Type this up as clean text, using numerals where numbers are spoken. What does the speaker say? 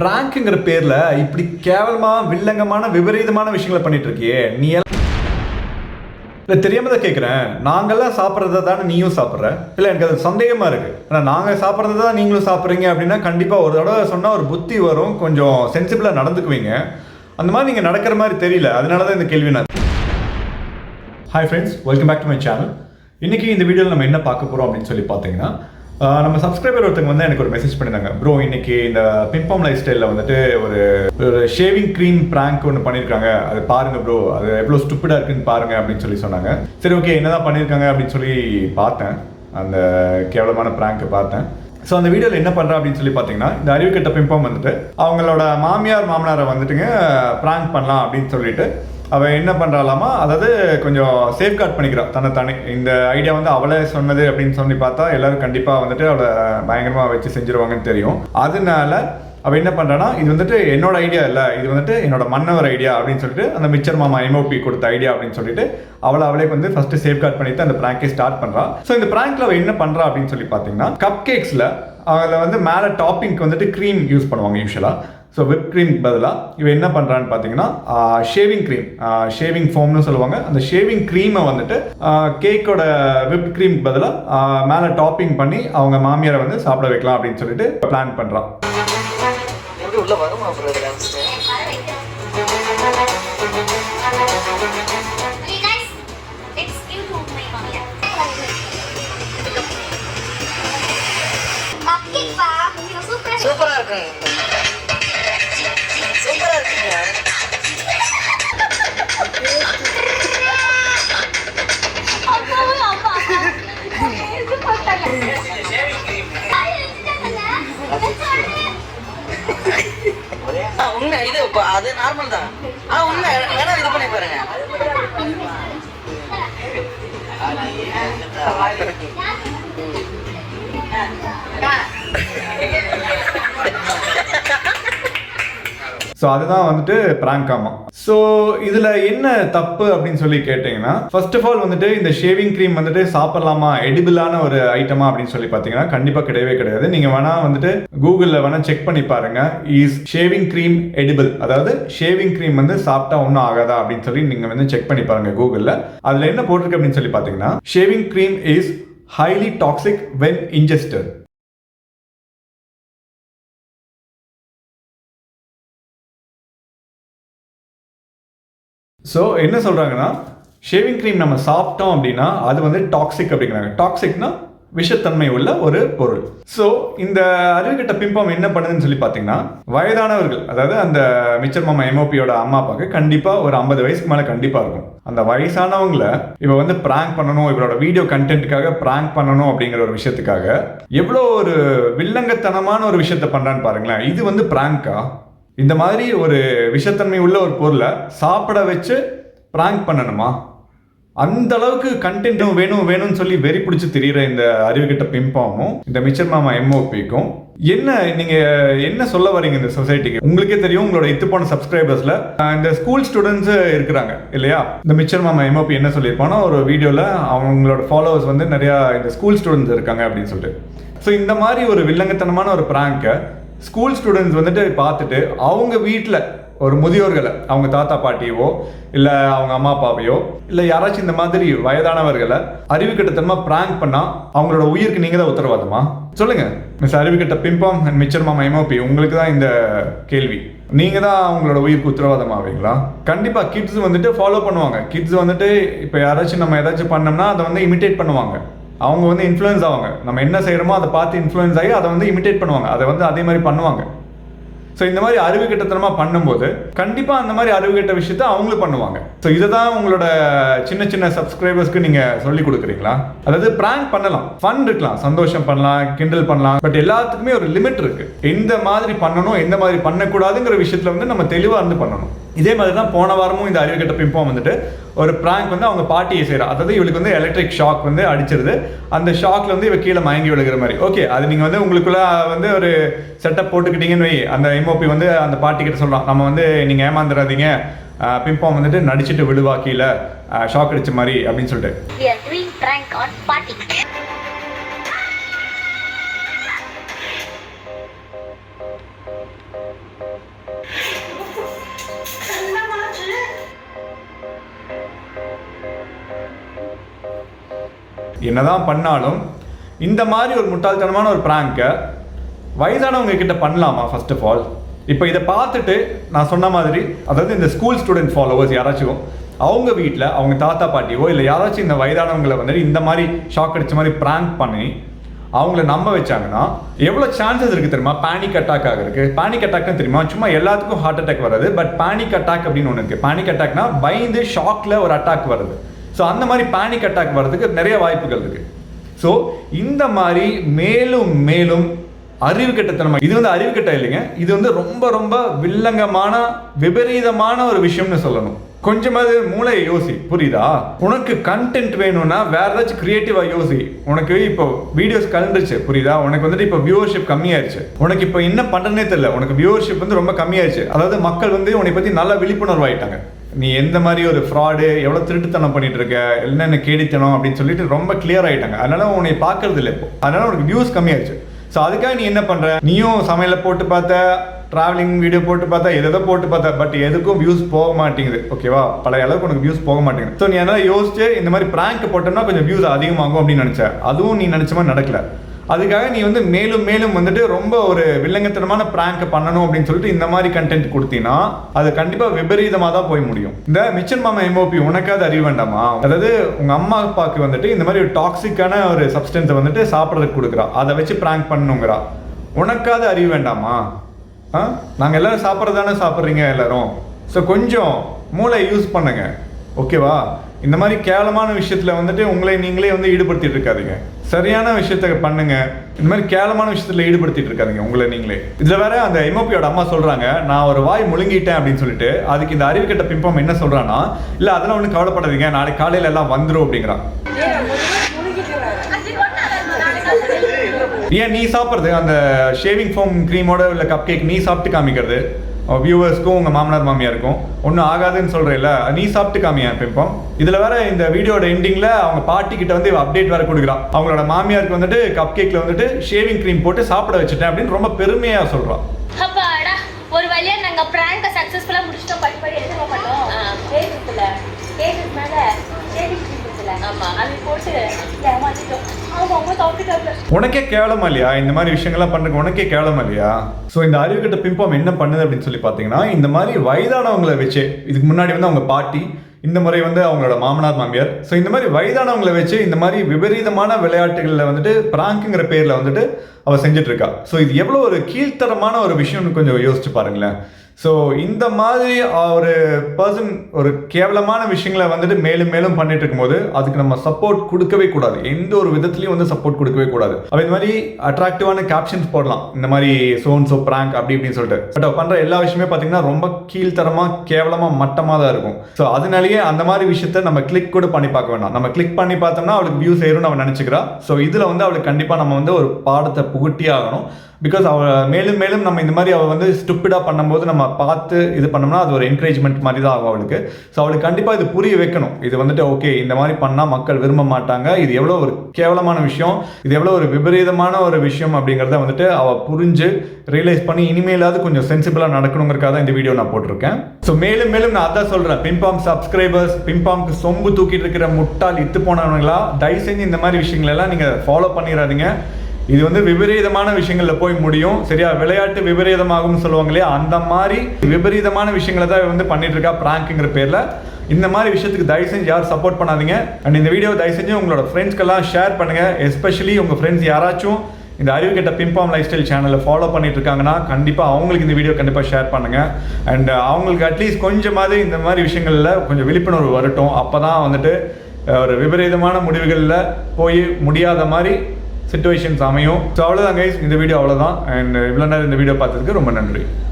பிராங்க்ங்கிற பேர்ல இப்படி கேவலமா வில்லங்கமான விபரீதமான விஷயங்களை பண்ணிட்டு இருக்கியே நீ இல்லை தெரியாம தான் கேட்குறேன். நாங்கள்லாம் சாப்பிட்றத தானே நீயும் சாப்பிட்ற? இல்லை எனக்கு அது சந்தேகமா இருக்கு. ஆனால் நாங்கள் சாப்பிட்றத தான் நீங்களும் சாப்பிட்றீங்க அப்படின்னா கண்டிப்பாக ஒரு தடவை சொன்னால் ஒரு புத்தி வரும், கொஞ்சம் சென்சிபிளாக நடந்துக்குவீங்க. அந்த மாதிரி நீங்கள் நடக்கிற மாதிரி தெரியல, அதனால தான் இந்த கேள்வி. நான் hi friends, welcome back to my channel. இன்றைக்கி இந்த வீடியோவில் நம்ம என்ன பார்க்க போகிறோம் அப்படின்னு சொல்லி பார்த்தீங்கன்னா, நம்ம சப்ஸ்கிரைபர் ஒருத்தங்க வந்து எனக்கு ஒரு மெசேஜ் பண்ணியிருந்தாங்க. ப்ரோ இன்னைக்கு இந்த பிம்பாம் லைஃப் ஸ்டைலில் வந்துட்டு ஒரு ஷேவிங் க்ரீம் ப்ராங்க் ஒன்று பண்ணியிருக்காங்க, அது பாருங்க ப்ரோ, அது எவ்வளோ ஸ்டூப்பிடாக இருக்குன்னு பாருங்க அப்படின்னு சொல்லி சொன்னாங்க. சரி ஓகே, என்னதான் பண்ணியிருக்காங்க அப்படின்னு சொல்லி பார்த்தேன், அந்த கேவலமான ப்ராங்க்கை பார்த்தேன். ஸோ அந்த வீடியோவில் என்ன பண்ணுறா அப்படின்னு சொல்லி பார்த்தீங்கன்னா, இந்த அறிவுக்கெட்ட பிம்பம் வந்துட்டு அவங்களோட மாமியார் மாமனாரை வந்துட்டுங்க ப்ராங்க் பண்ணலாம் அப்படின்னு சொல்லிட்டு அவள் என்ன பண்ணுறாலாமா, அதாவது கொஞ்சம் சேஃப்கார்ட் பண்ணிக்கிறான் தன்னை தானே. இந்த ஐடியா வந்து அவளே சொன்னது அப்படின்னு சொல்லி பார்த்தா எல்லோரும் கண்டிப்பாக வந்துட்டு அவளை பயங்கரமாக வச்சு செஞ்சுருவாங்கன்னு தெரியும். அதனால அவள் என்ன பண்ணுறான்னா, இது வந்துட்டு என்னோட ஐடியா இல்லை, இது வந்துட்டு என்னோட மன்னவர் ஐடியா அப்படின்னு சொல்லிட்டு அந்த மிச்சர் மாமா எம்ஓபி கொடுத்த ஐடியா அப்படின்னு சொல்லிட்டு அவளே வந்து ஃபஸ்ட்டு சேஃப்கார்ட் பண்ணிட்டு அந்த ப்ராங்கை ஸ்டார்ட் பண்ணுறான். ஸோ இந்த ப்ராங்க்ல அவள் என்ன பண்ணுறா அப்படின்னு சொல்லி பார்த்தீங்கன்னா, கப் கேக்ஸில் அதில் வந்து மேலே டாப்பிங்க்கு வந்துட்டு க்ரீம் யூஸ் பண்ணுவாங்க யூஸ்வலாக. ஸோ விப் க்ரீம் பதிலாக இவன் என்ன பண்ணுறான்னு பார்த்தீங்கன்னா, ஷேவிங் க்ரீம், ஷேவிங் ஃபோம்னு சொல்லுவாங்க, அந்த ஷேவிங் க்ரீமை வந்துட்டு கேக்கோட விப் க்ரீம் பதிலாக மேலே டாப்பிங் பண்ணி அவங்க மாமியாரை வந்து சாப்பிட வைக்கலாம் அப்படின்னு சொல்லிட்டு பிளான் பண்ணுறான். சூப்பரா இருக்கு. உண்மை இது அது நார்மல் தான். உண்மை வேணா இது பண்ணி பாருங்க. ஸோ அதுதான் வந்துட்டு ப்ராங்க் ஆமாம். ஸோ இதில் என்ன தப்பு அப்படின்னு சொல்லி கேட்டிங்கன்னா, ஃபர்ஸ்ட் ஆஃப் ஆல் வந்துட்டு இந்த ஷேவிங் க்ரீம் வந்துட்டு சாப்பிட்லாமா, எடிபிளான ஒரு ஐட்டமா அப்படின்னு சொல்லி பார்த்தீங்கன்னா கண்டிப்பாக கிடையவே கிடையாது. நீங்கள் வேணால் வந்துட்டு கூகுளில் வேணால் செக் பண்ணி பாருங்க, இஸ் ஷேவிங் க்ரீம் எடிபிள், அதாவது ஷேவிங் க்ரீம் வந்து சாப்பிட்டா ஒன்றும் ஆகாதா அப்படின்னு சொல்லி நீங்கள் வந்து செக் பண்ணி பாருங்க கூகுளில். அதில் என்ன போட்டிருக்கு அப்படின்னு சொல்லி பார்த்தீங்கன்னா, shaving cream is highly toxic when ingested. So என்ன சொல்கிறாங்கன்னா, ஷேவிங் க்ரீம் நம்ம சாப்பிட்டோம் அப்படின்னா அது வந்து டாக்ஸிக் அப்படிங்கிறாங்க. டாக்ஸிக்னா விஷத்தன்மை உள்ள ஒரு பொருள். ஸோ இந்த அறிவுக்கெட்ட பிம்பம் என்ன பண்ணுதுன்னு சொல்லி பார்த்தீங்கன்னா, வயதானவர்கள், அதாவது அந்த மிச்சர் மாமா எம்ஓபியோட அம்மா அப்பாவுக்கு கண்டிப்பாக ஒரு 50 வயசுக்கு மேலே கண்டிப்பாக இருக்கும். அந்த வயசானவங்களை இவ வந்து ப்ராங்க் பண்ணணும், இவரோட வீடியோ கண்டென்ட்டுக்காக ப்ராங்க் பண்ணணும் அப்படிங்கிற ஒரு விஷயத்துக்காக எவ்வளோ ஒரு வில்லங்கத்தனமான ஒரு விஷயத்த பண்ணுறான்னு பாருங்களேன். இது வந்து ப்ராங்கா? இந்த மாதிரி ஒரு விஷத்தன்மை உள்ள ஒரு பொருளை சாப்பிட வச்சு ப்ராங்க் பண்ணணுமா? அந்த அளவுக்கு கண்டென்ட்டும் வேணும்னு சொல்லி வெறி பிடிச்சி தெரியுற இந்த அறிவுகிட்ட பிம்பாமும் இந்த மிச்சர் மாமா எம்ஓபிக்கும் என்ன சொல்ல வரீங்க இந்த சொசைட்டிக்கு? உங்களுக்கே தெரியும், உங்களோட இத்துப்பான சப்ஸ்கிரைபர்ஸ்ல இந்த ஸ்கூல் ஸ்டூடெண்ட்ஸ் இருக்கிறாங்க இல்லையா? இந்த மிச்சர் மாமா எம்ஓபி என்ன சொல்லியிருப்பானா ஒரு வீடியோல, அவங்களோட ஃபாலோவர்ஸ் வந்து நிறைய இந்த ஸ்கூல் ஸ்டூடெண்ட்ஸ் இருக்காங்க அப்படின்னு சொல்லிட்டு. ஸோ இந்த மாதிரி ஒரு வில்லங்கத்தனமான ஒரு ப்ராங்கை ஸ்கூல் ஸ்டூடெண்ட்ஸ் வந்துட்டு பார்த்துட்டு அவங்க வீட்டில் ஒரு முதியோர்களை, அவங்க தாத்தா பாட்டியவோ இல்லை அவங்க அம்மா அப்பாவையோ இல்லை யாராச்சும் இந்த மாதிரி வயதானவர்களை அறிவுக்கட்டத்தனமாக ப்ராங்க் பண்ணால் அவங்களோட உயிருக்கு நீங்கள் தான் உத்தரவாதமா? சொல்லுங்க மிஸ் அறிவுக்கட்ட பிம்பம் அண்ட் மிச்சர் மாமா எம்ஓபி, உங்களுக்கு தான் இந்த கேள்வி. நீங்கள் தான் அவங்களோட உயிருக்கு உத்தரவாதமாவீங்களா? கண்டிப்பாக கிட்ஸ் வந்துட்டு ஃபாலோ பண்ணுவாங்க. கிட்ஸ் வந்துட்டு இப்போ யாராச்சும் நம்ம ஏதாச்சும் பண்ணோம்னா அதை வந்து இமிட்டேட் பண்ணுவாங்க. அவங்க வந்து இன்ஃப்ளூயன்ஸ் ஆவாங்க. நம்ம என்ன செய்கிறோமோ அதை பார்த்து இன்ஃப்ளூயன்ஸ் ஆகி அதை வந்து இமிட்டேட் பண்ணுவாங்க, அதை வந்து அதே மாதிரி பண்ணுவாங்க. ஸோ இந்த மாதிரி அறிவுக்கட்டத்தனமாக பண்ணும்போது கண்டிப்பாக அந்த மாதிரி அறிவுக்கட்ட விஷயத்த அவங்களும் பண்ணுவாங்க. ஸோ இதை தான் உங்களோட சின்ன சின்ன சப்ஸ்கிரைபர்ஸ்க்கு நீங்கள் சொல்லி கொடுக்குறீங்களா? அதாவது ப்ராங்க் பண்ணலாம், ஃபன் இருக்கலாம், சந்தோஷம் பண்ணலாம், கிண்டல் பண்ணலாம், பட் எல்லாத்துக்குமே ஒரு லிமிட் இருக்கு. எந்த மாதிரி பண்ணணும், எந்த மாதிரி பண்ணக்கூடாதுங்கிற விஷயத்துல வந்து நம்ம தெளிவாக இருந்து பண்ணணும். இதே மாதிரி தான் போன வாரமும் இந்த அறிவுக்கட்ட பிம்பம் வந்துட்டு ஒரு ப்ராங்க் வந்து அவங்க பாட்டியை செய்கிறா. அதாவது இவளுக்கு வந்து எலக்ட்ரிக் ஷாக் வந்து அடிச்சிருது. அந்த ஷாக்ல வந்து இவ கீழே மயங்கி விழுகிற மாதிரி. ஓகே, அது நீங்கள் வந்து உங்களுக்குள்ள வந்து ஒரு செட்டப் போட்டுக்கிட்டீங்கன்னு வை. அந்த எம்ஓபி வந்து அந்த பாட்டி கிட்ட சொல்லலாம், நம்ம வந்து நீங்கள் ஏமாந்துடாதீங்க, பிம்பம் வந்துட்டு நடிச்சிட்டு விழுவா கீழே ஷாக் அடிச்ச மாதிரி அப்படின்னு சொல்லிட்டு. என்னதான் பண்ணாலும் இந்த மாதிரி ஒரு முட்டாள்தனமான ஒரு பிராங்கை வயதானவங்க கிட்ட பண்ணலாமா? ஃபர்ஸ்ட் ஆஃப் ஆல் இப்போ இதை பார்த்துட்டு நான் சொன்ன மாதிரி, அதாவது இந்த ஸ்கூல் ஸ்டூடெண்ட் ஃபாலோவர்ஸ் யாராச்சும் அவங்க வீட்டில் அவங்க தாத்தா பாட்டியோ இல்லை யாராச்சும் இந்த வயதானவங்களை வந்துட்டு இந்த மாதிரி ஷாக் அடிச்ச மாதிரி பிராங்க் பண்ணி அவங்கள நம்ப வச்சாங்கன்னா எவ்வளோ சான்சஸ் இருக்குது தெரியுமா பேனிக் அட்டாக் ஆகிறதுக்கு? பேனிக் அட்டாக்னு தெரியுமா? சும்மா எல்லாத்துக்கும் ஹார்ட் அட்டாக் வராது, பட் பேனிக் அட்டாக் அப்படின்னு ஒன்று இருக்குது. பேனிக் அட்டாக்னா பயந்து ஷாக்கில் ஒரு அட்டாக் வருது. ஸோ அந்த மாதிரி பேனிக் அட்டாக் வர்றதுக்கு நிறைய வாய்ப்புகள் இருக்குது. ஸோ இந்த மாதிரி மேலும் மேலும் அறிவு கெட்டத்தனமா, இது வந்து அறிவு கெட்ட இல்லைங்க, இது வந்து ரொம்ப ரொம்ப வில்லங்கமான விபரீதமான ஒரு விஷயம்னு சொல்லணும். கொஞ்சமாவது மூளையை யோசி, புரியுதா? உனக்கு கண்டென்ட் வேணும்னா வேற ஏதாச்சும் கிரியேட்டிவா யோசி. உனக்கு இப்போ வீடியோஸ் கலந்துருச்சு, புரியுதா? உனக்கு வந்துட்டு இப்போ வியூவர்ஷிப் கம்மியாயிருச்சு, உனக்கு இப்போ என்ன பண்றதுனே தெரியல, உனக்கு வியூவர்ஷிப் வந்து ரொம்ப கம்மியாயிருச்சு. அதாவது மக்கள் வந்து உன்னை பத்தி நல்லா விழிப்புணர்வு ஆயிட்டாங்க. நீ எந்த மாதிரி ஒரு ஃப்ராடு, எவ்வளோ திருட்டுத்தனம் பண்ணிட்டு இருக்க, என்னென்ன கேடித்தனம் அப்படின்னு சொல்லிட்டு ரொம்ப கிளியர் ஆயிட்டாங்க. அதனால உன்னை பார்க்கறது இல்லை இப்போ, அதனால உனக்கு வியூஸ் கம்மியாயிருச்சு. ஸோ அதுக்காக நீ என்ன பண்ற? நீயும் சமையல போட்டு பார்த்த, ட்ராவலிங் வீடியோ போட்டு பார்த்தா, எதோ போட்டு பார்த்தா, பட் எதுக்கும் வியூஸ் போக மாட்டேங்குது. ஓகேவா? பல அளவுக்கு உனக்கு வியூஸ் போக மாட்டேங்குது. ஸோ நீ அதனால யோசிச்சு இந்த மாதிரி பிராங்க் போட்டோம்னா கொஞ்சம் வியூஸ் அதிகமாகும் அப்படின்னு நினைச்ச. அதுவும் நீ நினைச்ச மாதிரி நடக்கல. அதுக்காக நீ வந்து மேலும் மேலும் வந்துட்டு ரொம்ப ஒரு வில்லங்கத்தனமான பிராங்க் பண்ணணும் அப்படின்னு சொல்லிட்டு இந்த மாதிரி கண்டென்ட் கொடுத்தீங்கன்னா அது கண்டிப்பாக விபரீதமாக தான் போய் முடியும். இந்த மிச்சன் மாமா எம்ஓபி உனக்காவது அறிய வேண்டாமா? அதாவது உங்க அம்மா அப்பாவுக்கு வந்துட்டு இந்த மாதிரி ஒரு டாக்ஸிக்கான ஒரு சப்ஸ்டன்ஸை வந்துட்டு சாப்பிட்றதுக்கு கொடுக்குறா, அதை வச்சு பிராங்க் பண்ணணுங்கிறா. உனக்காவது அறிய வேண்டாமா? நாங்கள் எல்லாரும் சாப்பிட்றதானே சாப்பிட்றீங்க எல்லாரும். ஸோ கொஞ்சம் மூளை யூஸ் பண்ணுங்க, ஓகேவா? இந்த மாதிரி கேவலமான விஷயத்துல வந்துட்டு உங்களை நீங்களே வந்து ஈடுபடுத்திட்டு இருக்காதீங்க. சரியான விஷயத்த பண்ணுங்க. இந்த மாதிரி கேவலமான விஷயத்துல ஈடுபடுத்திட்டு இருக்காதீங்க உங்களை நீங்களே. இதுல வேற அந்த எம்ஓபியோட அம்மா சொல்றாங்க, நான் ஒரு வாய் முழுங்கிட்டேன் அப்படின்னு சொல்லிட்டு. அதுக்கு இந்த அறிவு கெட்ட பிம்பம் என்ன சொல்றான்னா, இல்ல அதெல்லாம் ஒன்றும் கவலைப்படாதீங்க, நாளைக்கு காலையில எல்லாம் வந்துடும் அப்படிங்கிறான். ஏன் நீ சாப்பிட்றது அந்த ஷேவிங் ஃபோம் க்ரீமோட இல்லை கப் கேக் நீ சாப்பிட்டு காமிக்கிறது வியூவர்ஸ்க்கும் உங்கள் மாமனார் மாமியாருக்கும் ஒன்றும் ஆகாதுன்னு சொல்கிறேல்ல, நீ சாப்பிட்டு காமியா பிம்பம். இதில் வேற இந்த வீடியோட எண்டிங்கில் அவங்க பாட்டி கிட்ட வந்து அப்டேட் வேற கொடுக்குறான். அவங்களோட மாமியாருக்கு வந்துட்டு கப் கேக்கில் வந்துட்டு ஷேவிங் க்ரீம் போட்டு சாப்பிட வச்சுட்டேன் அப்படின்னு ரொம்ப பெருமையாக சொல்கிறான். அப்பாடா, ஒரு வழியா நாங்க பிராங்க சக்சஸ்ஃபுல்லா முடிச்சிட்டோம். படி எடுத்துக்க மாட்டோம். கேக்குல கேக்கு மேல ஷேவிங் க்ரீம் இருக்குல, ஆமா, அது போட்டு ஏமாத்திட்டோம். அவங்க சாப்பிட்டுட்டாங்க. உனக்கே கேவலமா இல்லையா இந்த மாதிரி விஷயங்கள்லாம் பண்றதுக்கு? உனக்கே கேவலமா இல்லையா? ஸோ இந்த அறிவுகட்ட பிம்பம் என்ன பண்ணுது அப்படின்னு சொல்லி பார்த்தீங்கன்னா, இந்த மாதிரி வயதானவங்களை வச்சு, இதுக்கு முன்னாடி வந்து அவங்க பாட்டி, இந்த முறை வந்து அவங்களோட மாமனார் மாமியார், ஸோ இந்த மாதிரி வயதானவங்களை வச்சு இந்த மாதிரி விபரீதமான விளையாட்டுகளில் வந்துட்டு பிராங்குங்கிற பேரில் வந்துட்டு அவள் செஞ்சுட்டு இருக்கா. ஸோ இது எவ்வளோ ஒரு கீழ்த்தரமான ஒரு விஷயம்னு கொஞ்சம் யோசிச்சு பாருங்களேன். ஸோ இந்த மாதிரி ஒரு பர்சன் ஒரு கேவலமான விஷயங்களை வந்துட்டு மேலும் மேலும் பண்ணிட்டு இருக்கும்போது அதுக்கு நம்ம சப்போர்ட் கொடுக்கவே கூடாது. எந்த ஒரு விதத்துலையும் வந்து சப்போர்ட் கொடுக்கவே கூடாது. அவ இந்த மாதிரி அட்ராக்டிவான கேப்ஷன்ஸ் போடலாம், இந்த மாதிரி சோ பிராங்க் அப்படி இப்படின்னு சொல்லிட்டு. பட் அவ பண்ற எல்லா விஷயமே பார்த்தீங்கன்னா ரொம்ப கீழ்த்தரமா கேவலமா மட்டமாக தான் இருக்கும். ஸோ அதனாலேயே அந்த மாதிரி விஷயத்த நம்ம கிளிக் கூட பண்ணி பார்க்க வேண்டாம். நம்ம கிளிக் பண்ணி பார்த்தோம்னா அவளுக்கு வியூஸ் ஏறும் நம்ம நினைச்சுக்கிறா. ஸோ இதில் வந்து அவளுக்கு கண்டிப்பாக நம்ம வந்து ஒரு பாடத்தை புகட்டியே ஆகணும். பிகாஸ் அவள் மேலும் மேலும் நம்ம இந்த மாதிரி அவள் வந்து ஸ்டூப்பிடாக பண்ணும்போது நம்ம பார்த்து இது பண்ணோம்னா அது ஒரு என்கரேஜ்மெண்ட் மாதிரி தான் ஆகும் அவளுக்கு. ஸோ அவளுக்கு கண்டிப்பாக இது புரிய வைக்கணும். இது வந்துட்டு ஓகே, இந்த மாதிரி பண்ணால் மக்கள் விரும்ப மாட்டாங்க, இது எவ்வளோ ஒரு கேவலமான விஷயம், இது எவ்வளோ ஒரு விபரீதமான ஒரு விஷயம் அப்படிங்கிறத வந்துட்டு அவள் புரிஞ்சு ரியலைஸ் பண்ணி இனிமேலாவது கொஞ்சம் சென்சிபிளாக நடக்கணுங்கிறக்காக தான் இந்த வீடியோ நான் போட்டிருக்கேன். ஸோ மேலும் மேலும் நான் அதான் சொல்கிறேன், பிம்பாம் சப்ஸ்கிரைபர்ஸ், பிம்பாம்க்கு சொம்பு தூக்கிட்டு இருக்கிற முட்டாள் இத்து போனவங்களா, தயவு செஞ்சு இந்த மாதிரி விஷயங்களெல்லாம் நீங்கள் ஃபாலோ பண்ணிடாதீங்க. இது வந்து விபரீதமான விஷயங்கள்ல போய் முடியும். சரியா? விளையாட்டு விபரீதமாகும்னு சொல்லுவாங்க இல்லையா, அந்த மாதிரி விபரீதமான விஷயங்களை தான் வந்து பண்ணிட்டு இருக்கா பிராங்க்ங்கிற பேர்ல. இந்த மாதிரி விஷயத்துக்கு தயவு செஞ்சு யாரும் சப்போர்ட் பண்ணாதீங்க. அண்ட் இந்த வீடியோ தயவு செஞ்சு உங்களோட ஃப்ரெண்ட்ஸ்க்கெல்லாம் ஷேர் பண்ணுங்க. எஸ்பெஷலி உங்க ஃப்ரெண்ட்ஸ் யாராச்சும் இந்த அறிவு கெட்ட பிம்பாம் லைஃப் ஸ்டைல் சேனலை ஃபாலோ பண்ணிட்டு இருக்காங்கன்னா கண்டிப்பாக அவங்களுக்கு இந்த வீடியோ கண்டிப்பாக ஷேர் பண்ணுங்க. அண்ட் அவங்களுக்கு அட்லீஸ்ட் கொஞ்சமாவது இந்த மாதிரி விஷயங்கள்ல கொஞ்சம் விழிப்புணர்வு வரட்டும். அப்பதான் வந்துட்டு ஒரு விபரீதமான முடிவுகளில் போய் முடியாத மாதிரி சிச்சுவேஷன்ஸ் அமையும். ஸோ அவ்வளோதான் கைஸ், இந்த வீடியோ அவ்வளோதான். அண்ட் இவ்வளோ நேரம் இந்த வீடியோ பார்த்ததுக்கு ரொம்ப நன்றி.